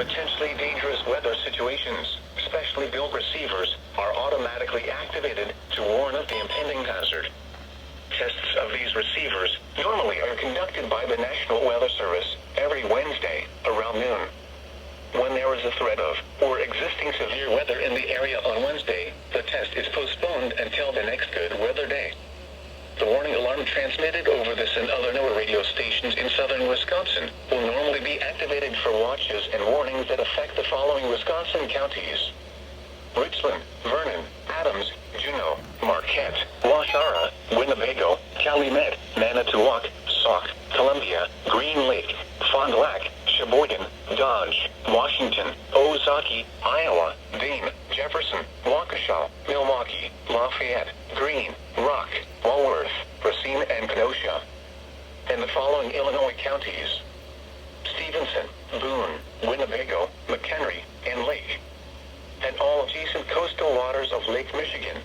potentially dangerous weather situations, specially built receivers are automatically activated to warn of the impending hazard. Tests of these receivers normally are conducted by the National Weather Service every Wednesday around noon. When there is a threat of or existing severe weather in the area on Wednesday, the test is postponed until the next good weather day. The warning alarm transmitted over this and other NOAA radio stations in southern Wisconsin will normally be activated for watches and warnings that affect the following Wisconsin counties: Richland, Vernon, Adams, Juneau, Marquette, Waushara, Winnebago, Calumet, Manitowoc, Sauk, Columbia, Green Lake, Fond du Lac, Sheboygan, Dodge, Washington, Ozaukee, Iowa, Dane, Jefferson, Waukesha, Milwaukee, Lafayette, Greene, Rock, Walworth, Racine, and Kenosha. And the following Illinois counties: Stevenson, Boone, Winnebago, McHenry, and Lake. And all adjacent coastal waters of Lake Michigan.